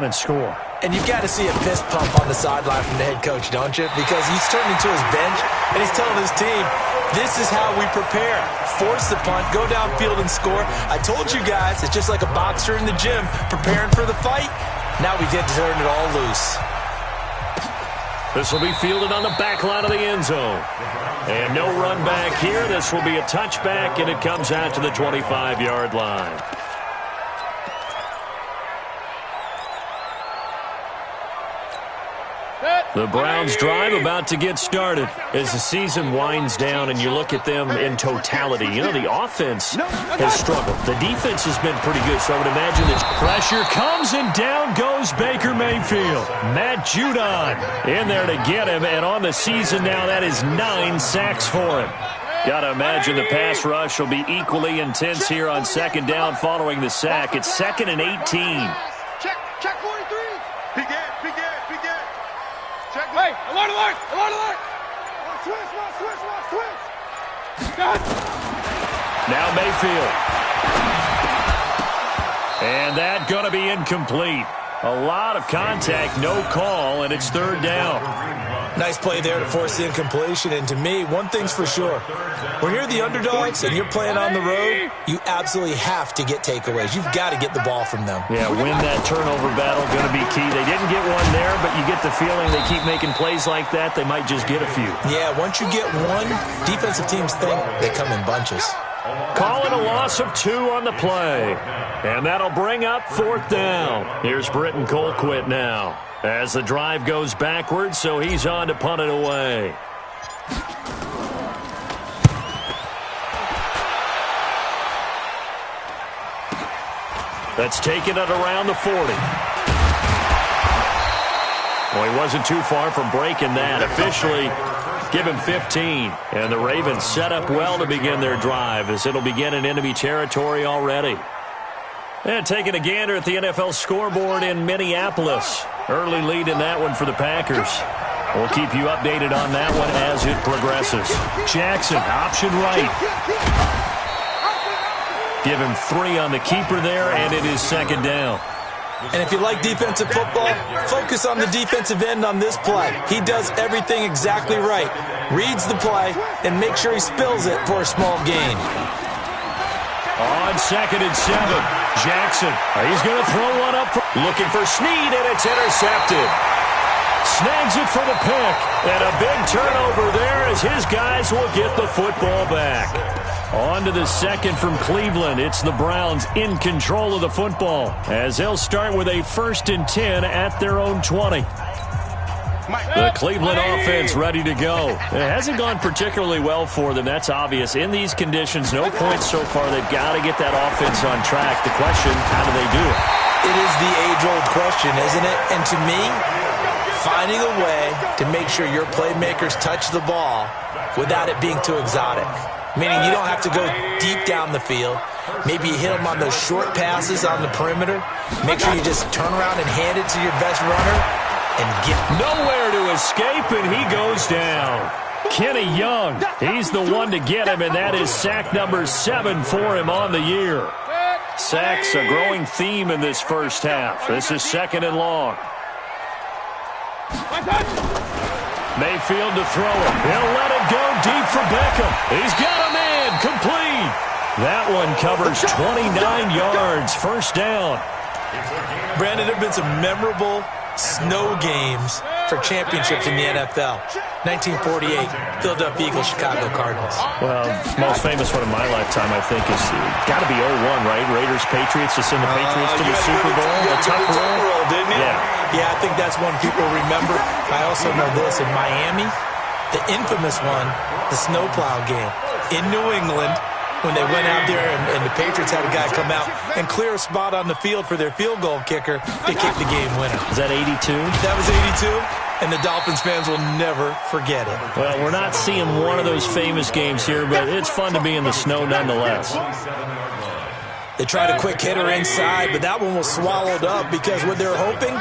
and score. And you've got to see a fist pump on the sideline from the head coach, don't you? Because he's turning to his bench, and he's telling his team, this is how we prepare. Force the punt, go downfield and score. I told you guys, it's just like a boxer in the gym preparing for the fight. Now we get to turn it all loose. This will be fielded on the back line of the end zone. And no run back here. This will be a touchback, and it comes out to the 25-yard line. The Browns drive about to get started as the season winds down and you look at them in totality. You know, the offense has struggled. The defense has been pretty good, so I would imagine this pressure comes and down goes Baker Mayfield. Matt Judon in there to get him, and on the season now that is 9 sacks for him. Got to imagine the pass rush will be equally intense here on second down following the sack. It's 2nd and 18. Check 43. Begin. Hey, alert! Switch. Now Mayfield. And that going to be incomplete. A lot of contact, no call, and it's 3rd down. Nice play there to force the incompletion. And to me, one thing's for sure. When you're the underdogs and you're playing on the road, you absolutely have to get takeaways. You've got to get the ball from them. Yeah, win that turnover battle, going to be key. They didn't get one there, but you get the feeling they keep making plays like that, they might just get a few. Yeah, once you get one, defensive teams think they come in bunches. Call it a loss of 2 on the play. And that'll bring up 4th down. Here's Britton Colquitt now as the drive goes backwards, so he's on to punt it away. That's taken it around the 40. Well, he wasn't too far from breaking that. Officially, give him 15. And the Ravens set up well to begin their drive as it'll begin in enemy territory already. And taking a gander at the NFL scoreboard in Minneapolis. Early lead in that one for the Packers. We'll keep you updated on that one as it progresses. Jackson, option right. Give him 3 on the keeper there, and it is 2nd down. And if you like defensive football, focus on the defensive end on this play. He does everything exactly right. Reads the play and make sure he spills it for a small gain. On 2nd and 7, Jackson. He's going to throw one up. Looking for Snead, and it's intercepted. Snags it for the pick. And a big turnover there as his guys will get the football back. On to the 2nd from Cleveland. It's the Browns in control of the football as they'll start with a 1st and 10 at their own 20. The Cleveland offense ready to go. It hasn't gone particularly well for them. That's obvious. In these conditions, no points so far. They've got to get that offense on track. The question, how do they do it? It is the age-old question, isn't it? And to me, finding a way to make sure your playmakers touch the ball without it being too exotic. Meaning you don't have to go deep down the field. Maybe you hit them on those short passes on the perimeter. Make sure you just turn around and hand it to your best runner and get nowhere to escape, and he goes down. Kenny Young, he's the one to get him, and that is sack number 7 for him on the year. Sacks a growing theme in this first half. This is 2nd and long. Mayfield to throw it. He'll let it go deep for Beckham. He's got a man complete. That one covers 29 yards. 1st down. Brandon, there have been some memorable snow games for championships in the NFL. 1948, Philadelphia Eagles, Chicago Cardinals. Well, most famous one in my lifetime, I think, is got to be 01, right? Raiders, Patriots to send the Patriots to the Super Bowl. The tuck roll, didn't you? Yeah, I think that's one people remember. I also know this in Miami, the infamous one, the snowplow game in New England. When they went out there and the Patriots had a guy come out and clear a spot on the field for their field goal kicker to kick the game winner. Is that 82? That was 82, and the Dolphins fans will never forget it. Well, we're not seeing one of those famous games here, but it's fun to be in the snow nonetheless. They tried a quick hitter inside, but that one was swallowed up because what they're hoping,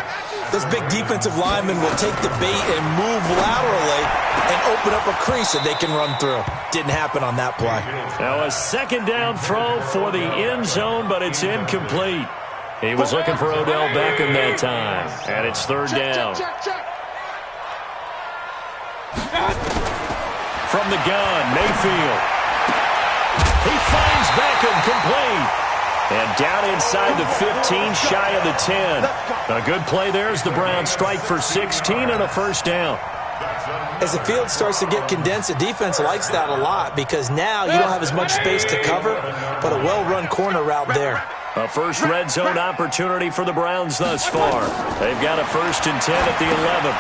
this big defensive lineman will take the bait and move laterally and open up a crease that they can run through. Didn't happen on that play. Now a 2nd down throw for the end zone, but it's incomplete. He was looking for Odell Beckham that time. And it's third down. From the gun, Mayfield. He finds Beckham complete. And down inside the 15, shy of the 10. A good play there as the Browns strike for 16 and a first down. As the field starts to get condensed, the defense likes that a lot because now you don't have as much space to cover, but a well-run corner route there. A first red zone opportunity for the Browns thus far. They've got a 1st and 10 at the 11.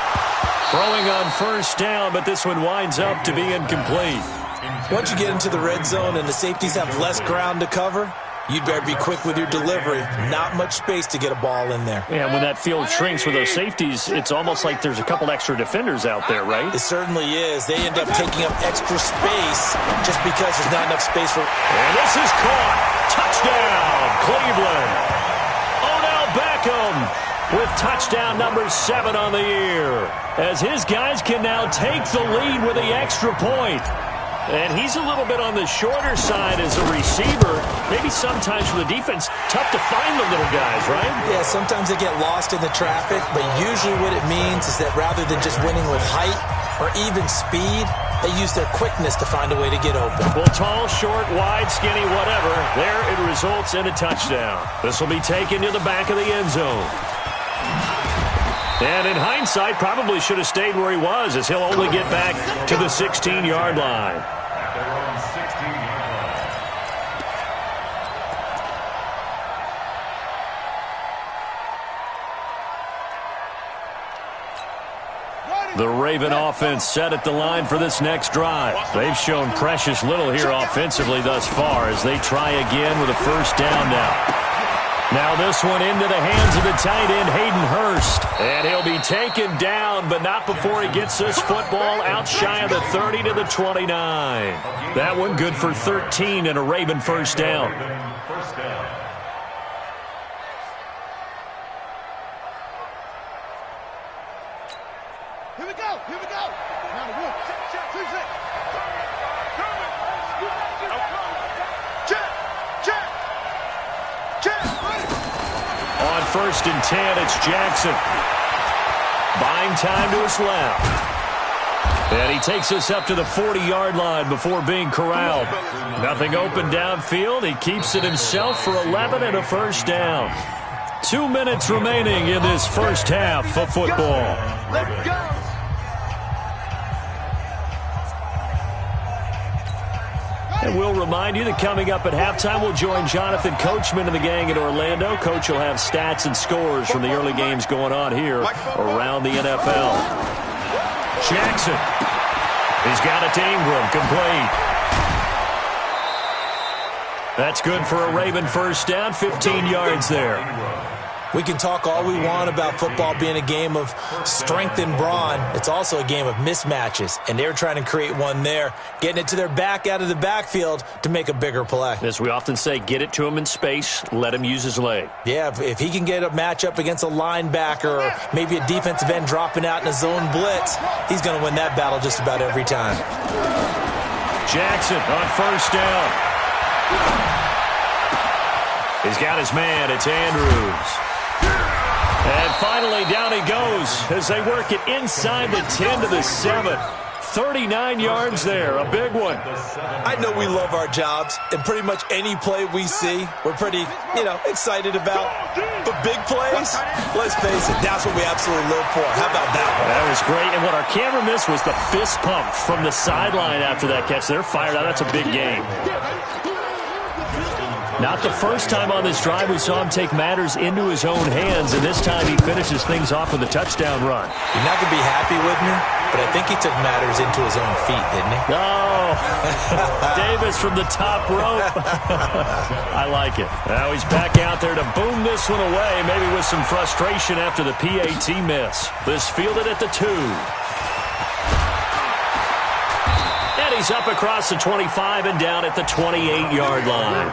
Throwing on first down, but this one winds up to be incomplete. Once you get into the red zone and the safeties have less ground to cover, you'd better be quick with your delivery. Not much space to get a ball in there. Yeah, when that field shrinks with those safeties, it's almost like there's a couple extra defenders out there, right? It certainly is. They end up taking up extra space just because there's not enough space for... And this is caught. Touchdown, Cleveland. Odell Beckham with touchdown number 7 on the year, as his guys can now take the lead with the extra point. And he's a little bit on the shorter side as a receiver. Maybe sometimes for the defense, tough to find the little guys, right? Yeah, sometimes they get lost in the traffic, but usually what it means is that rather than just winning with height or even speed, they use their quickness to find a way to get open. Well, tall, short, wide, skinny, whatever, there it results in a touchdown. This will be taken to the back of the end zone. And in hindsight, probably should have stayed where he was, as he'll only get back to the 16-yard line. The Raven offense set at the line for this next drive. They've shown precious little here offensively thus far as they try again with a first down now. Now this one into the hands of the tight end, Hayden Hurst. And he'll be taken down, but not before he gets this football out shy of the 30 to the 29. That one good for 13 and a Raven first down. Here we go. Here we go. Now the room. Check. Who's it? Check. On 1st and 10, it's Jackson. Buying time to his left. And he takes us up to the 40-yard line before being corralled. Nothing open downfield. He keeps it himself for 11 and a first down. 2 minutes remaining in this first half of football. Let's go. And we'll remind you that coming up at halftime, we'll join Jonathan Coachman and the gang in Orlando. Coach will have stats and scores from the early games going on here around the NFL. Jackson. He's got it to Ingram, complete. That's good for a Raven first down, 15 yards there. We can talk all we want about football being a game of strength and brawn. It's also a game of mismatches, and they're trying to create one there, getting it to their back out of the backfield to make a bigger play. As we often say, get it to him in space, let him use his leg. Yeah, if he can get a matchup against a linebacker or maybe a defensive end dropping out in a zone blitz, he's going to win that battle just about every time. Jackson on first down. He's got his man. It's Andrews. And finally, down he goes as they work it inside the 10 to the 7. 39 yards there, a big one. I know we love our jobs, and pretty much any play we see, we're pretty, excited about. But big plays, let's face it, that's what we absolutely live for. How about that one? That was great, and what our camera missed was the fist pump from the sideline after that catch. They're fired out. That's a big game. Not the first time on this drive we saw him take matters into his own hands, and this time he finishes things off with a touchdown run. You're not going to be happy with me, but I think he took matters into his own feet, didn't he? No. Davis from the top rope. I like it. Now he's back out there to boom this one away, maybe with some frustration after the PAT miss. This fielded at the 2. And he's up across the 25 and down at the 28-yard line.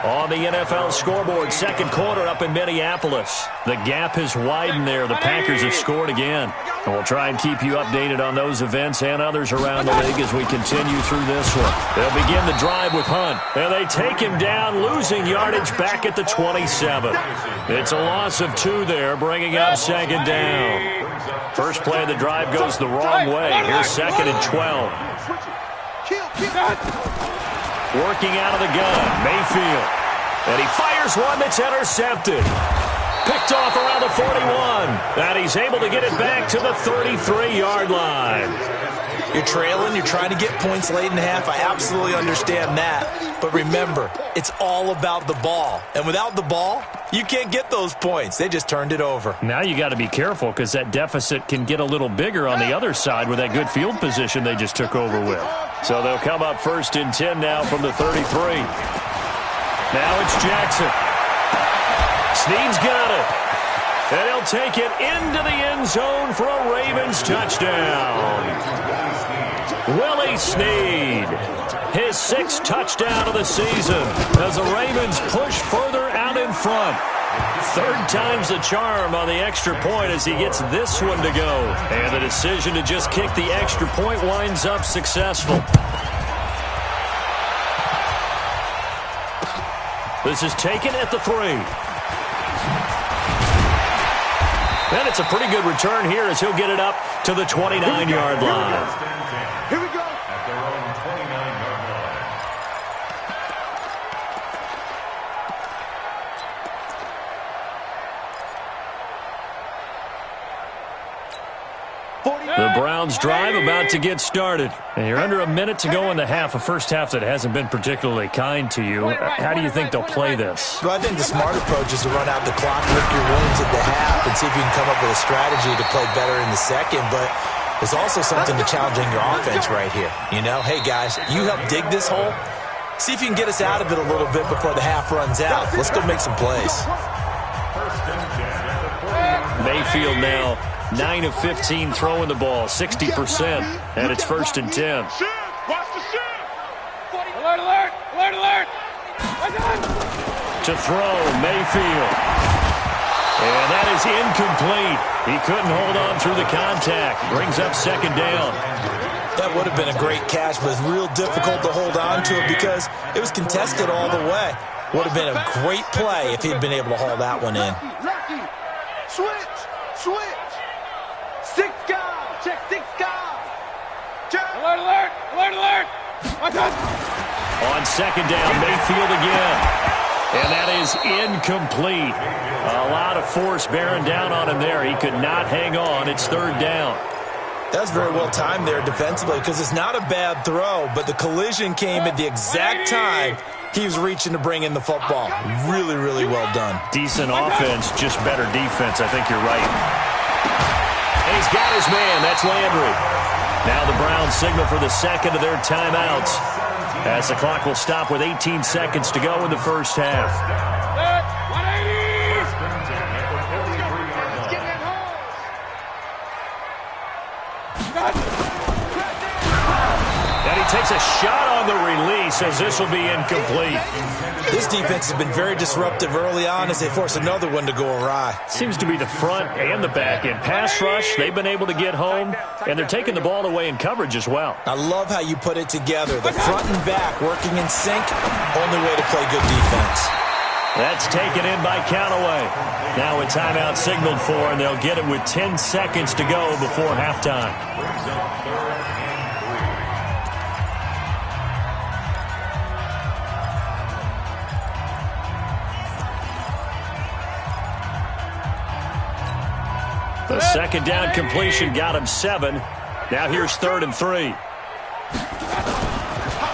On the NFL scoreboard, second quarter up in Minneapolis. The gap has widened there. The Packers have scored again. We'll try and keep you updated on those events and others around the league as we continue through this one. They'll begin the drive with Hunt. And they take him down, losing yardage back at the 27. It's a loss of 2 there, bringing up second down. First play of the drive goes the wrong way. Here's second and 12. Working out of the gun, Mayfield. And he fires one that's intercepted. Picked off around the 41. And he's able to get it back to the 33-yard line. You're trailing. You're trying to get points late in the half. I absolutely understand that. But remember, it's all about the ball. And without the ball, you can't get those points. They just turned it over. Now you got to be careful because that deficit can get a little bigger on the other side with that good field position they just took over with. So they'll come up first and 10 now from the 33. Now it's Jackson. Snead's got it. And he'll take it into the end zone for a Ravens touchdown. Willie Snead, his 6th touchdown of the season as the Ravens push further out in front. 3rd time's the charm on the extra point as he gets this one to go. And the decision to just kick the extra point winds up successful. This is taken at the 3. And it's a pretty good return here as he'll get it up to the 29-yard line. Here we go. At their own 29-yard line. The Browns drive about to get started. And you're under a minute to go in the half, a first half that hasn't been particularly kind to you. How do you think they'll play this? Well, I think the smart approach is to run out the clock, lick your wounds at the half, and see if you can come up with a strategy to play better in the second. But there's also something to challenging your offense right here. You know, hey, guys, you help dig this hole. See if you can get us out of it a little bit before the half runs out. Let's go make some plays. Mayfield now 9 of 15 throwing the ball, 60%, and it's first and 10. Watch the shit. Alert, alert, alert, alert. To throw, Mayfield. And that is incomplete. He couldn't hold on through the contact. Brings up second down. That would have been a great catch, but it's real difficult to hold on to it because it was contested all the way. Would have been a great play if he'd been able to haul that one in. Lucky. Switch. 6 guys. Check 6 guys. Check. Alert, alert, alert, alert. Watch out. On second down, Mayfield again. And that is incomplete. A lot of force bearing down on him there. He could not hang on. It's 3rd down. That was very well timed there defensively because it's not a bad throw, but the collision came at the exact time he was reaching to bring in the football. Really, really well done. Decent offense, just better defense. I think you're right. And he's got his man. That's Landry. Now the Browns signal for the second of their timeouts as the clock will stop with 18 seconds to go in the first half. 180. Let's get in home. And he takes a shot on the release as this will be incomplete. This defense has been very disruptive early on as they force another one to go awry. Seems to be the front and the back end. Pass rush, they've been able to get home, and they're taking the ball away in coverage as well. I love how you put it together. The front and back working in sync, only way to play good defense. That's taken in by Callaway. Now a timeout signaled for, and they'll get it with 10 seconds to go before halftime. The second down completion got him 7. Now here's 3rd and 3.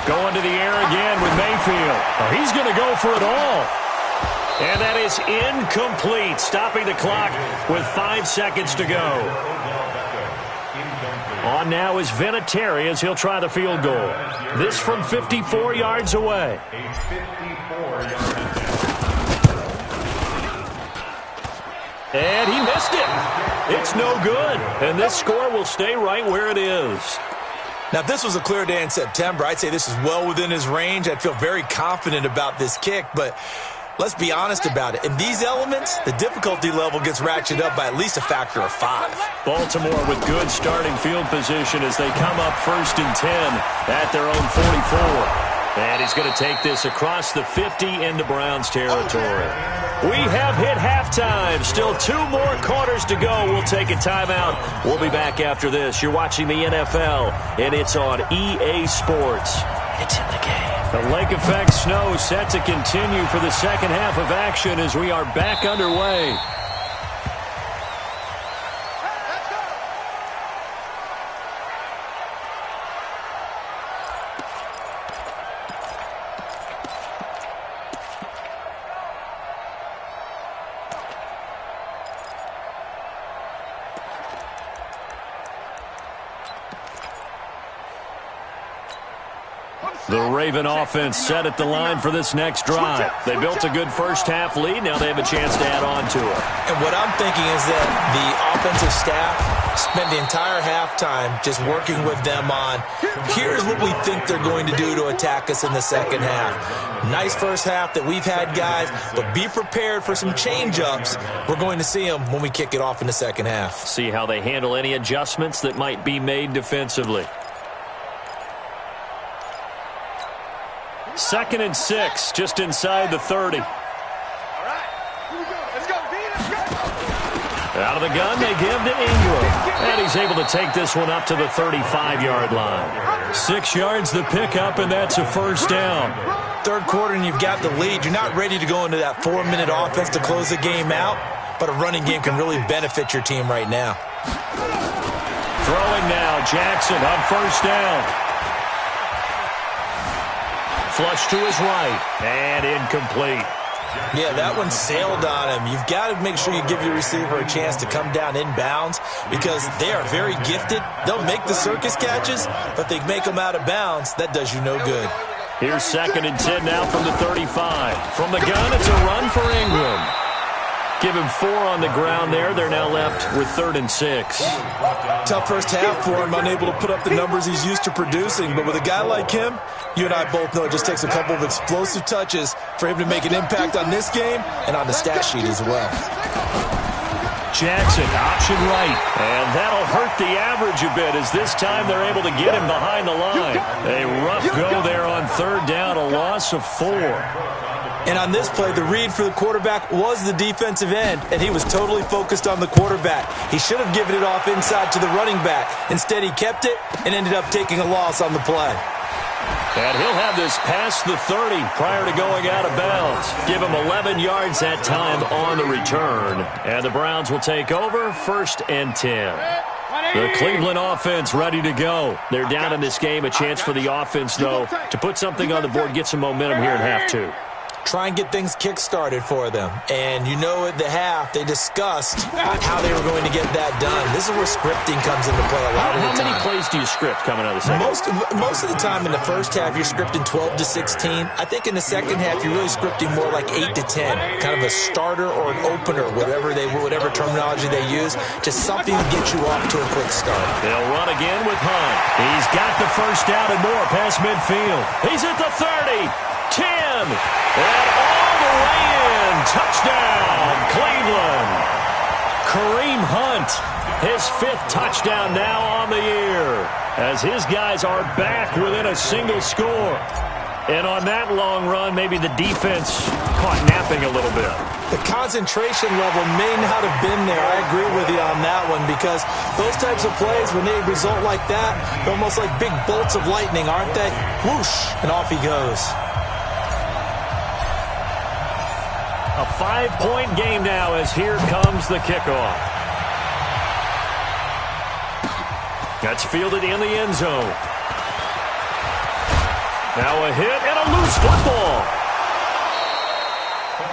Going to the air again with Mayfield. Oh, he's going to go for it all. And that is incomplete, stopping the clock with 5 seconds to go. On now is Vinatieri as he'll try the field goal. This from 54 yards away. And he missed it. It's no good. And this score will stay right where it is. Now, if this was a clear day in September, I'd say this is well within his range. I'd feel very confident about this kick, but Let's be honest about it. In these elements, the difficulty level gets ratcheted up by at least a factor of 5. Baltimore with good starting field position as they come up 1st and 10 at their own 44. And he's going to take this across the 50 into Browns territory. We have hit halftime. Still 2 more quarters to go. We'll take a timeout. We'll be back after this. You're watching the NFL, and it's on EA Sports. It's in the game. The lake effect snow set to continue for the second half of action as we are back underway. The Raven offense set at the line for this next drive. They built a good first-half lead. Now they have a chance to add on to it. And what I'm thinking is that the offensive staff spent the entire halftime just working with them on, here's what we think they're going to do to attack us in the second half. Nice first half that we've had, guys, but be prepared for some change-ups. We're going to see them when we kick it off in the second half. See how they handle any adjustments that might be made defensively. 2nd and 6, just inside the 30. All right, here we go. Let's go, D. Let's go. Out of the gun, they give to Ingram. And he's able to take this one up to the 35-yard line. 6 yards the pickup, and that's a first down. Third quarter, and you've got the lead. You're not ready to go into that 4-minute offense to close the game out, but a running game can really benefit your team right now. Throwing now, Jackson on first down. Flush to his right, and incomplete. Yeah, that one sailed on him. You've got to make sure you give your receiver a chance to come down inbounds because they are very gifted. They'll make the circus catches, but they make them out of bounds. That does you no good. Here's 2nd and 10 now from the 35. From the gun, it's a run for Ingram. Give him 4 on the ground there. They're now left with 3rd and 6. Tough first half for him, unable to put up the numbers he's used to producing. But with a guy like him, you and I both know it just takes a couple of explosive touches for him to make an impact on this game and on the stat sheet as well. Jackson, option right. And that'll hurt the average a bit as this time they're able to get him behind the line. A rough go there on 3rd down, a loss of 4. And on this play, the read for the quarterback was the defensive end, and he was totally focused on the quarterback. He should have given it off inside to the running back. Instead, he kept it and ended up taking a loss on the play. And he'll have this past the 30 prior to going out of bounds. Give him 11 yards that time on the return. And the Browns will take over 1st and 10. The Cleveland offense ready to go. They're down in this game. A chance for the offense, though, to put something on the board, get some momentum here in half 2. Try and get things kick-started for them. And you know at the half, they discussed how they were going to get that done. This is where scripting comes into play a lot of the time. How many plays do you script coming out of the second? Most of the time in the first half, you're scripting 12 to 16. I think in the second half, you're really scripting more like 8 to 10. Kind of a starter or an opener, whatever terminology they use. Just something to get you off to a quick start. They'll run again with Hunt. He's got the first down and more past midfield. He's at the 30. 10, and all the way in. Touchdown, Cleveland. Kareem Hunt, his 5th touchdown now on the year, as his guys are back within a single score. And on that long run, maybe the defense caught napping a little bit. The concentration level may not have been there. I agree with you on that one because those types of plays, when they result like that, they're almost like big bolts of lightning, aren't they? Whoosh, and off he goes. A 5-point game now as here comes the kickoff. That's fielded in the end zone. Now a hit and a loose football.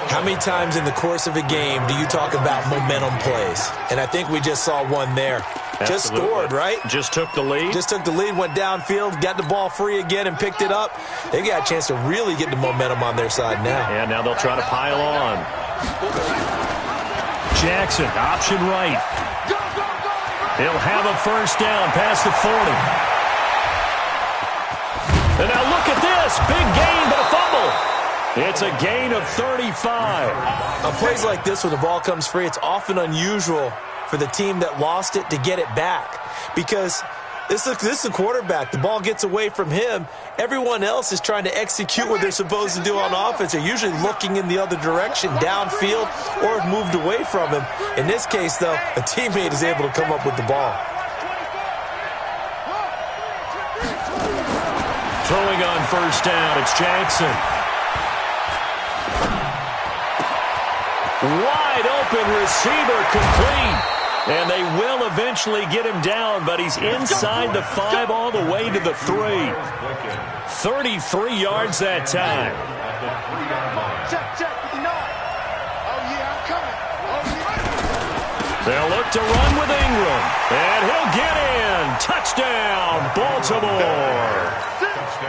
How many times in the course of a game do you talk about momentum plays? And I think we just saw one there. Absolutely. Just scored, right? Just took the lead. Just took the lead, went downfield, got the ball free again and picked it up. They got a chance to really get the momentum on their side now. And now they'll try to pile on. Jackson, option right. He'll have a first down past the 40. And now look at this. Big gain, but a fumble. It's a gain of 35. On plays like this, when the ball comes free, it's often unusual for the team that lost it to get it back, because this is a quarterback. The ball gets away from him. Everyone else is trying to execute what they're supposed to do on offense. They're usually looking in the other direction, downfield, or moved away from him. In this case, though, a teammate is able to come up with the ball. Throwing on first down, it's Jackson. Wide open receiver, complete. And they will eventually get him down, but he's inside the 5 all the way to the 3. 33 yards that time. Check, 9. Oh, yeah, I'm coming. Oh, yeah. They'll look to run with Ingram, and he'll get in. Touchdown, Baltimore.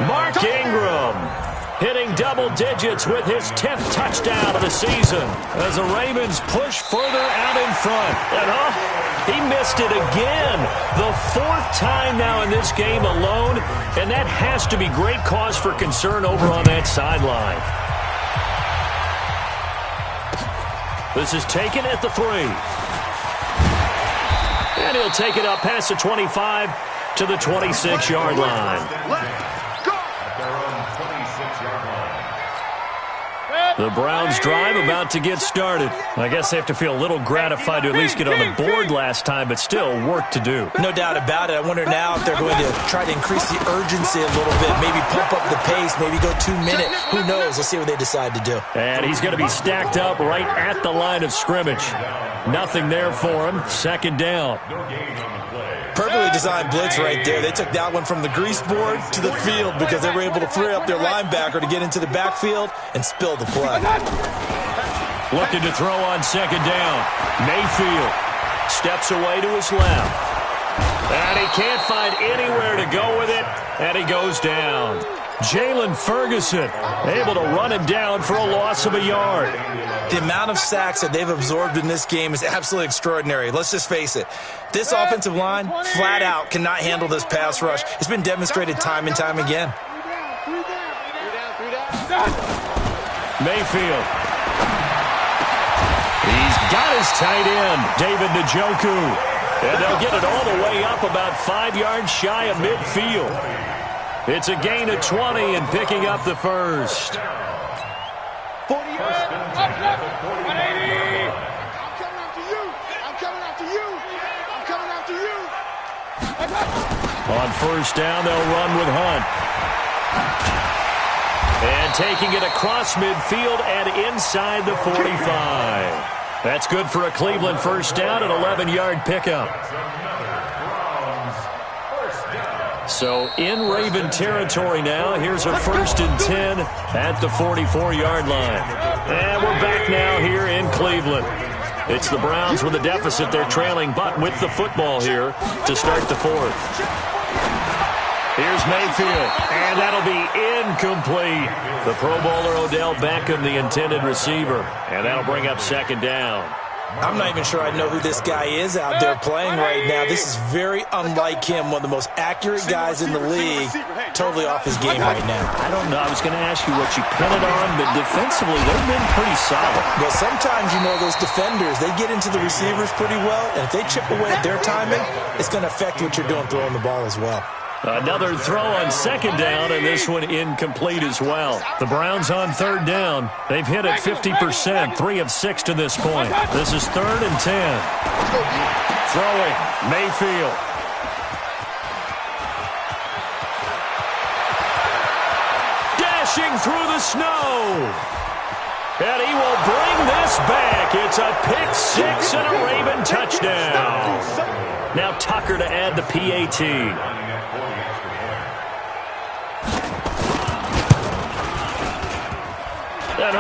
Mark Ingram hitting double digits with his 10th touchdown of the season as the Ravens push further out in front. And he missed it again. The 4th time now in this game alone, and that has to be great cause for concern over on that sideline. This is taken at the 3. And he'll take it up past the 25 to the 26-yard line. The Browns drive about to get started. I guess they have to feel a little gratified to at least get on the board last time, but still work to do. No doubt about it. I wonder now if they're going to try to increase the urgency a little bit, maybe pump up the pace, maybe go 2 minutes. Who knows? Let's see what they decide to do. And he's going to be stacked up right at the line of scrimmage. Nothing there for him. Second down. Perfectly designed blitz right there. They took that one from the grease board to the field because they were able to free up their linebacker to get into the backfield and spill the play. Looking to throw on second down. Mayfield steps away to his left. And he can't find anywhere to go with it, and he goes down. Jalen Ferguson able to run him down for a loss of a yard. The amount of sacks that they've absorbed in this game is absolutely extraordinary. Let's just face it. This offensive line, flat out, cannot handle this pass rush. It's been demonstrated time and time again. Mayfield. He's got his tight end, David Njoku. And they'll get it all the way up about 5 yards shy of midfield. It's a gain of 20 and picking up the first. 40 yards. Up, 180. I'm coming after you. I'm coming after you. I'm coming after you. On first down, they'll run with Hunt. And taking it across midfield and inside the 45. That's good for a Cleveland first down, an 11-yard pickup. So in Raven territory now. Here's a 1st and 10 at the 44-yard line. And we're back now here in Cleveland. It's the Browns with a deficit. They're trailing, but with the football here to start the 4th. Here's Mayfield, and that'll be incomplete. The Pro Bowler Odell Beckham, the intended receiver, and that'll bring up second down. I'm not even sure I know who this guy is out there playing right now. This is very unlike him, one of the most accurate guys in the league, totally off his game right now. I don't know. I was going to ask you what you pin it on, but defensively, they've been pretty solid. Well, sometimes, you know, those defenders, they get into the receivers pretty well, and if they chip away at their timing, it's going to affect what you're doing throwing the ball as well. Another throw on second down, and this one incomplete as well. The Browns on third down. They've hit it 50%, 3 of 6 to this point. This is 3rd and 10. Throwing, Mayfield. Dashing through the snow. And he will bring this back. It's a pick 6 and a Raven touchdown. Now Tucker to add the PAT. And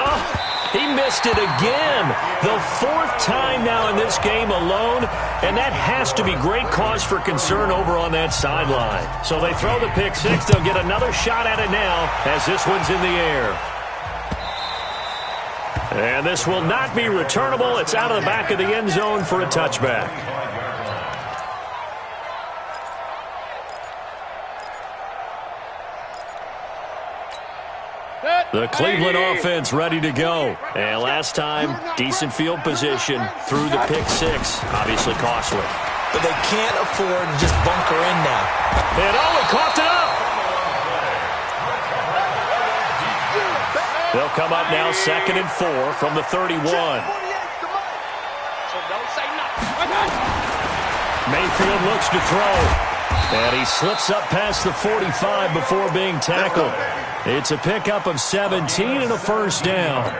he missed it again. The 4th time now in this game alone, and that has to be great cause for concern over on that sideline. So they throw the pick 6. They'll get another shot at it now as this one's in the air. And this will not be returnable. It's out of the back of the end zone for a touchback. Set. The Cleveland offense ready to go. And last time, decent field position through the pick six. Obviously costly. But they can't afford to just bunker in now. And he coughed it up. They'll come up now 2nd and 4 from the 31. Mayfield looks to throw. And he slips up past the 45 before being tackled. It's a pickup of 17 and a first down.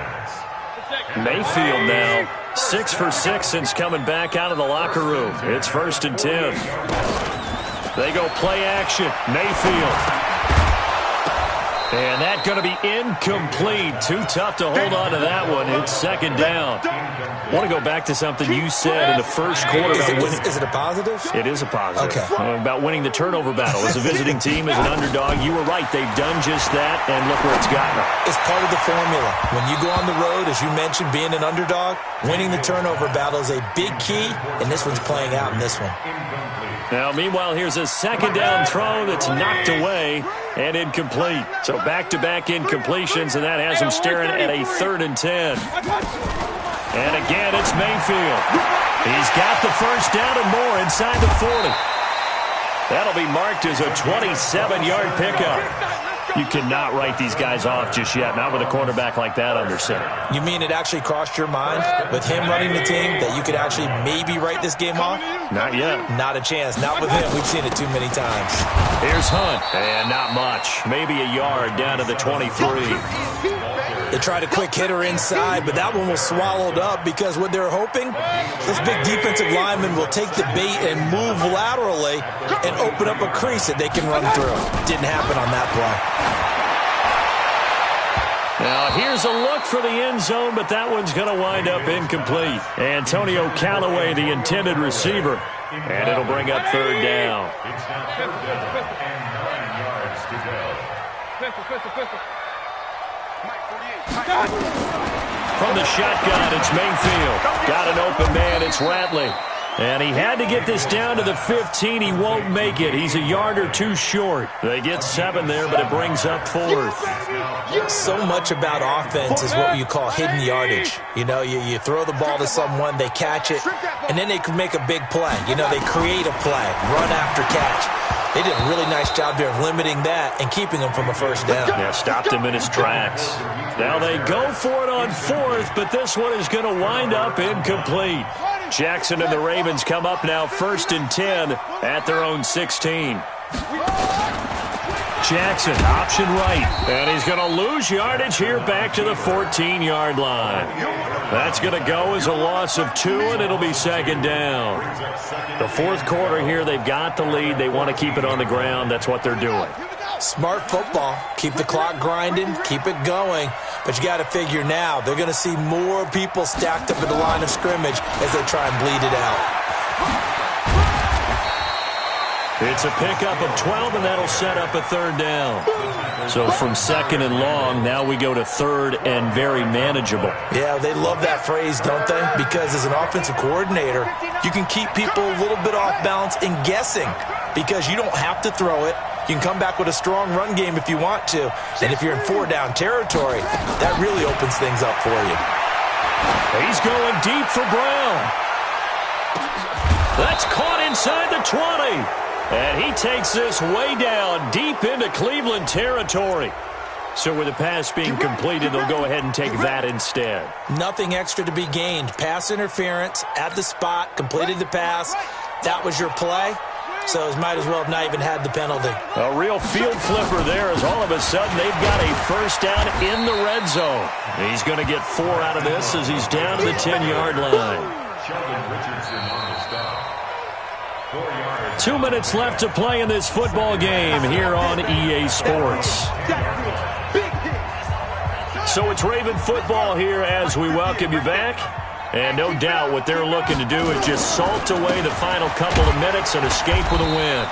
Mayfield now 6 for 6 since coming back out of the locker room. It's 1st and 10. They go play action. Mayfield. And that's going to be incomplete. Too tough to hold on to that one. It's 2nd down. I want to go back to something you said in the first quarter. Is it a positive? It is a positive. Okay. About winning the turnover battle. As a visiting team, as an underdog, you were right. They've done just that, and look where it's gotten them. It's part of the formula. When you go on the road, as you mentioned, being an underdog, winning the turnover battle is a big key, and this one's playing out in this one. Now, meanwhile, here's a 2nd down throw that's knocked away and incomplete. So back-to-back incompletions, and that has him staring at a 3rd and 10. And again, it's Mayfield. He's got the first down and more inside the 40. That'll be marked as a 27-yard pickup. You cannot write these guys off just yet, not with a quarterback like that under center. You mean it actually crossed your mind with him running the team that you could actually maybe write this game off? Not yet. Not a chance. Not with him. We've seen it too many times. Here's Hunt. And not much. Maybe a yard down to the 23. They tried a quick hitter inside, but that one was swallowed up because what they're hoping, this big defensive lineman will take the bait and move laterally and open up a crease that they can run through. Didn't happen on that play. Now, here's a look for the end zone, but that one's going to wind up incomplete. Antonio Callaway, the intended receiver, and it'll bring up 3rd down. It's now 3rd and 9 yards to go. From the shotgun, it's Mayfield. Got an open man, it's Ratley. And he had to get this down to the 15. He won't make it. He's a yard or two short. They get 7 there, but it brings up 4th. So much about offense is what you call hidden yardage. You know, you throw the ball to someone, they catch it, and then they can make a big play. You know, they create a play, run after catch. They did a really nice job there of limiting that and keeping him from a first down. Yeah, stopped him in his tracks. Now they go for it on 4th, but this one is going to wind up incomplete. Jackson and the Ravens come up now 1st and 10 at their own 16. Jackson, option right, and he's going to lose yardage here back to the 14-yard line. That's going to go as a loss of 2, and it'll be 2nd down. The 4th quarter here, they've got the lead. They want to keep it on the ground. That's what they're doing. Smart football. Keep the clock grinding, keep it going. But you got to figure now, they're going to see more people stacked up at the line of scrimmage as they try and bleed it out. It's a pickup of 12, and that'll set up a 3rd down. So from 2nd and long, now we go to 3rd and very manageable. Yeah, they love that phrase, don't they? Because as an offensive coordinator, you can keep people a little bit off balance and guessing because you don't have to throw it. You can come back with a strong run game if you want to. And if you're in 4-down territory, that really opens things up for you. He's going deep for Brown. That's caught inside the 20. And he takes this way down deep into Cleveland territory. So with the pass being completed, they'll go ahead and take that instead. Nothing extra to be gained. Pass interference at the spot, completed the pass. That was your play. So it might as well have not even had the penalty. A real field flipper there as all of a sudden they've got a first down in the red zone. He's going to get 4 out of this as he's down to the 10-yard line. Sheldon Richardson on the stop. 4 yards. 2 minutes left to play in this football game here on EA Sports. So it's Raven football here as we welcome you back. And no doubt what they're looking to do is just salt away the final couple of minutes and escape with a win.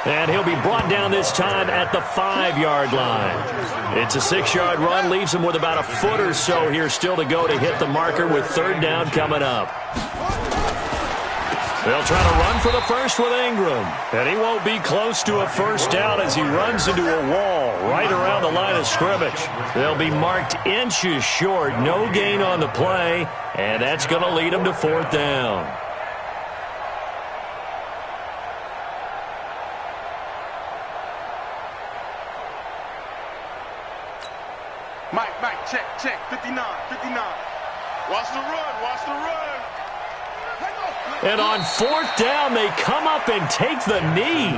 And he'll be brought down this time at the 5-yard line. It's a 6-yard run, leaves him with about a foot or so here still to go to hit the marker with 3rd down coming up. They'll try to run for the first with Ingram. And he won't be close to a first down as he runs into a wall right around the line of scrimmage. They'll be marked inches short. No gain on the play. And that's going to lead them to fourth down. Mike, check, 59. Watch the run. And on fourth down, they come up and take the knee.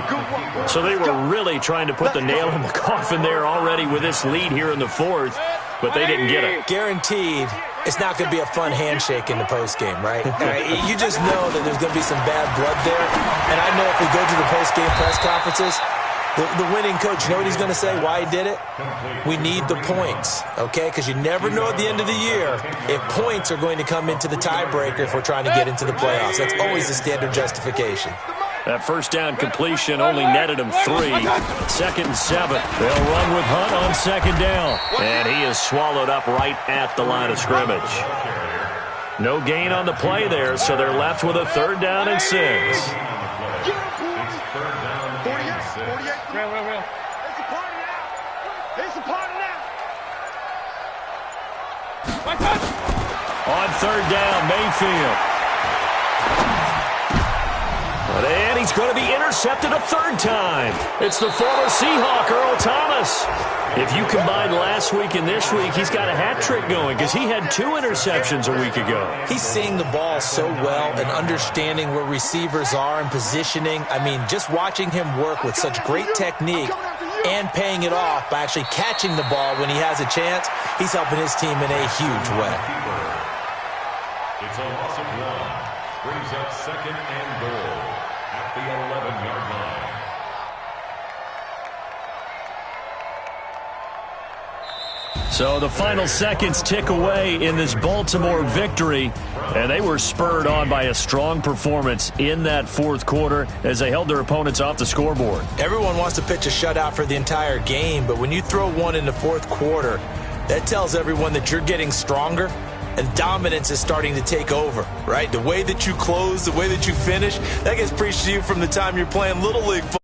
So they were really trying to put the nail in the coffin there already with this lead here in the fourth, but they didn't get it. Guaranteed, it's not going to be a fun handshake in the postgame, right? You just know that there's going to be some bad blood there. And I know if we go to the postgame press conferences, the winning coach, you know what he's going to say, why he did it? We need the points, okay? Because you never know at the end of the year if points are going to come into the tiebreaker if we're trying to get into the playoffs. That's always the standard justification. That first down completion only netted him 3. 2nd and 7. They'll run with Hunt on second down. And he is swallowed up right at the line of scrimmage. No gain on the play there, so they're left with a 3rd down and 6. Real. It's a party now. On 3rd down, Mayfield. And he's going to be intercepted a 3rd time. It's the former Seahawk, Earl Thomas. If you combine last week and this week, he's got a hat trick going because he had 2 interceptions a week ago. He's seeing the ball so well and understanding where receivers are and positioning. I mean, just watching him work with such great technique and paying it off by actually catching the ball when he has a chance, he's helping his team in a huge way. It's a loss of 1. Brings up 2nd and goal at the 11-yard line. So the final seconds tick away in this Baltimore victory, and they were spurred on by a strong performance in that 4th quarter as they held their opponents off the scoreboard. Everyone wants to pitch a shutout for the entire game, but when you throw one in the 4th quarter, that tells everyone that you're getting stronger and dominance is starting to take over, right? The way that you close, the way that you finish, that gets preached to you from the time you're playing Little League football.